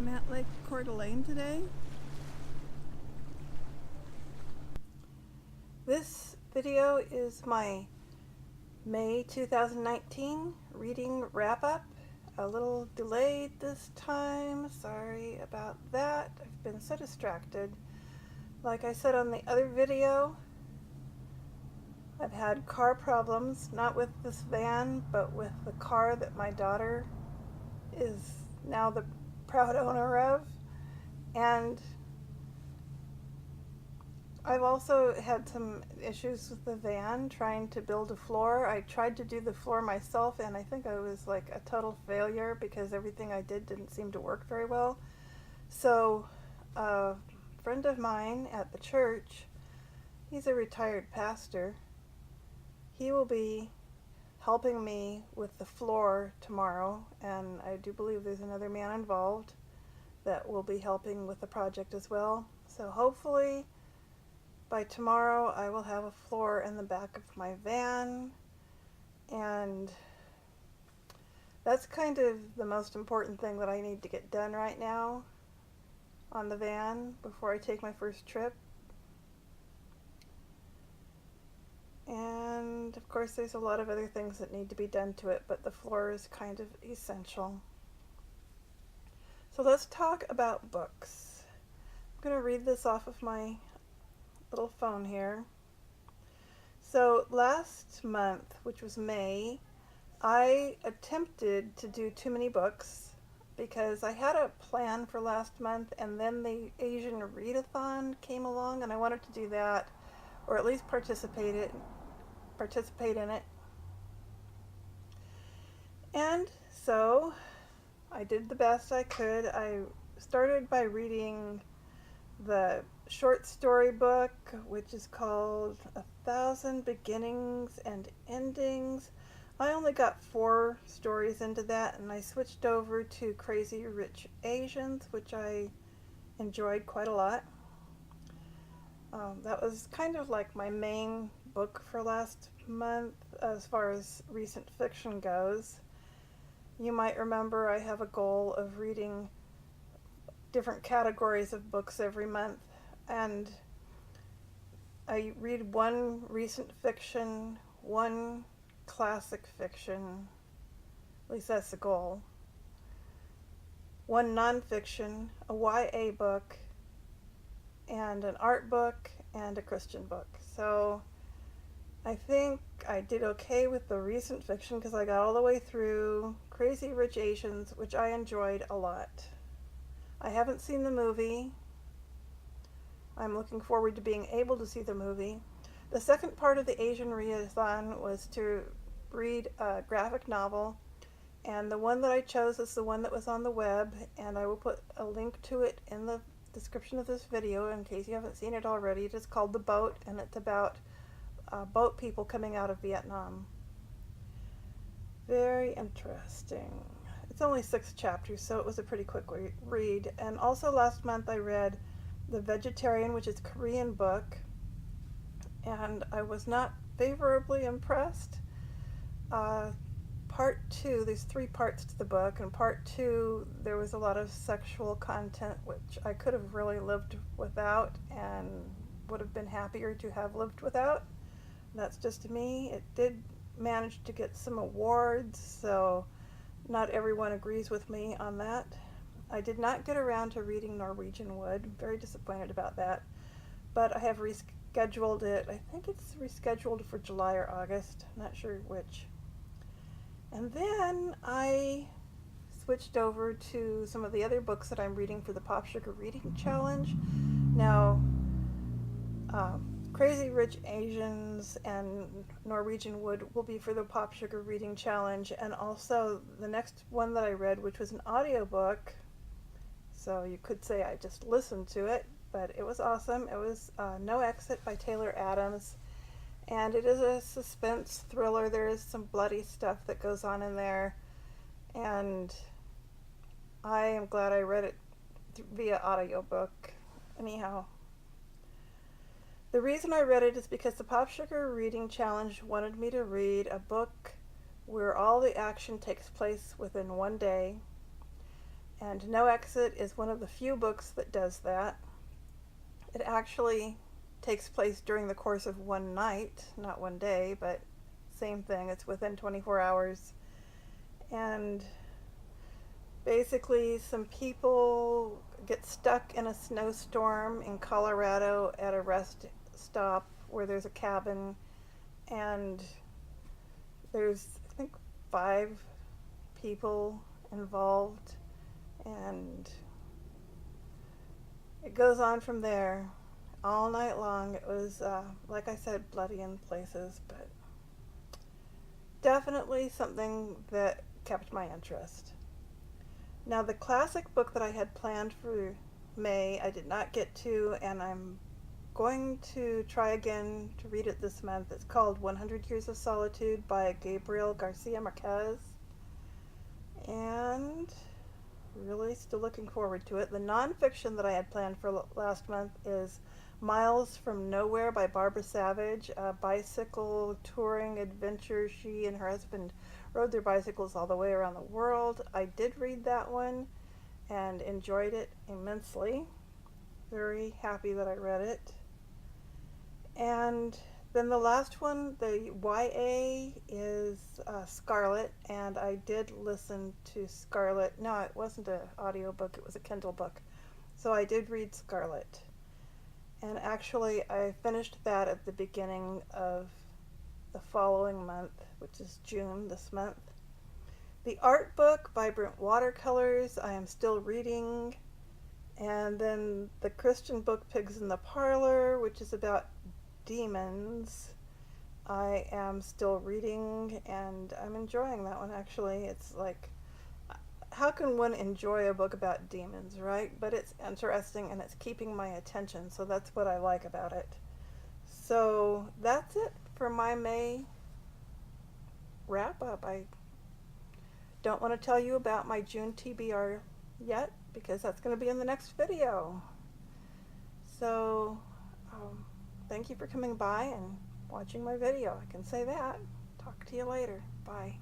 I'm at Lake Coeur d'Alene today. This video is my May 2019 reading wrap-up. A little delayed this time, sorry about that. I've been so distracted. Like I said on the other video, I've had car problems, not with this van, but with the car that my daughter is now the proud owner of. And I've also had some issues with the van trying to build a floor. I tried to do the floor myself and I think I was like a total failure because everything I did didn't seem to work very well. So a friend of mine at the church, he's a retired pastor, he will be helping me with the floor tomorrow, and I do believe there's another man involved that will be helping with the project as well. So hopefully by tomorrow I will have a floor in the back of my van, and that's kind of the most important thing that I need to get done right now on the van before I take my first trip. And of course there's a lot of other things that need to be done to it, but the floor is kind of essential. So let's talk about books. I'm going to read this off of my little phone here. So last month, which was May, I attempted to do too many books because I had a plan for last month, and then the Asian Readathon came along and I wanted to do that, or at least participate in it. And so I did the best I could. I started by reading the short story book, which is called 1,000 Beginnings and Endings. I only got 4 stories into that, and I switched over to Crazy Rich Asians, which I enjoyed quite a lot. That was kind of like my main book for last month as far as recent fiction goes. You might remember I have a goal of reading different categories of books every month, and I read one recent fiction, one classic fiction, at least that's the goal, one nonfiction, a YA book, and an art book, and a Christian book. So I think I did okay with the recent fiction because I got all the way through Crazy Rich Asians, which I enjoyed a lot. I haven't seen the movie. I'm looking forward to being able to see the movie. The second part of the Asian Readathon was to read a graphic novel, and the one that I chose is the one that was on the web, and I will put a link to it in the description of this video in case you haven't seen it already. It is called The Boat, and it's about boat people coming out of Vietnam. Very interesting. It's only 6 chapters, so it was a pretty quick read. And also last month I read The Vegetarian, which is a Korean book, and I was not favorably impressed. Part 2, there's 3 parts to the book, and part 2 there was a lot of sexual content which I could have really lived without and would have been happier to have lived without. That's just me. It did manage to get some awards, so not everyone agrees with me on that. I did not get around to reading Norwegian Wood. I'm very disappointed about that, but I have rescheduled it. I think it's rescheduled for July or August, not sure which. And then I switched over to some of the other books that I'm reading for the Pop Sugar Reading Challenge. Now, Crazy Rich Asians and Norwegian Wood will be for the Pop Sugar Reading Challenge, and also the next one that I read, which was an audiobook, so you could say I just listened to it, but it was awesome. It was No Exit by Taylor Adams, and it is a suspense thriller. There is some bloody stuff that goes on in there, and I am glad I read it via audiobook. Anyhow, the reason I read it is because the Pop Sugar Reading Challenge wanted me to read a book where all the action takes place within one day, And No Exit is one of the few books that does that. It actually takes place during the course of one night, not one day, but same thing. It's within 24 hours. And basically some people get stuck in a snowstorm in Colorado at a rest stop where there's a cabin, and there's, I think, 5 people involved, and it goes on from there all night long. It was, like I said, bloody in places, but definitely something that kept my interest. Now, the classic book that I had planned for May, I did not get to, and I'm going to try again to read it this month. It's called 100 Years of Solitude by Gabriel Garcia Marquez, and really still looking forward to it. The nonfiction that I had planned for last month is Miles from Nowhere by Barbara Savage, a bicycle touring adventure. She and her husband rode their bicycles all the way around the world. I did read that one and enjoyed it immensely. Very happy that I read it. And then the last one, the YA, is Scarlet, and I did listen to Scarlet. No, it wasn't an audiobook, it was a Kindle book. So I did read Scarlet. And actually, I finished that at the beginning of the following month, which is June this month. The art book, Vibrant Watercolors, I am still reading. And then the Christian book, Pigs in the Parlor, which is about demons, I am still reading, and I'm enjoying that one, actually. It's like, how can one enjoy a book about demons, right? But it's interesting, and it's keeping my attention, so that's what I like about it. So that's it for my May wrap-up. I don't want to tell you about my June TBR yet, because that's going to be in the next video. So, thank you for coming by and watching my video. I can say that. Talk to you later. Bye.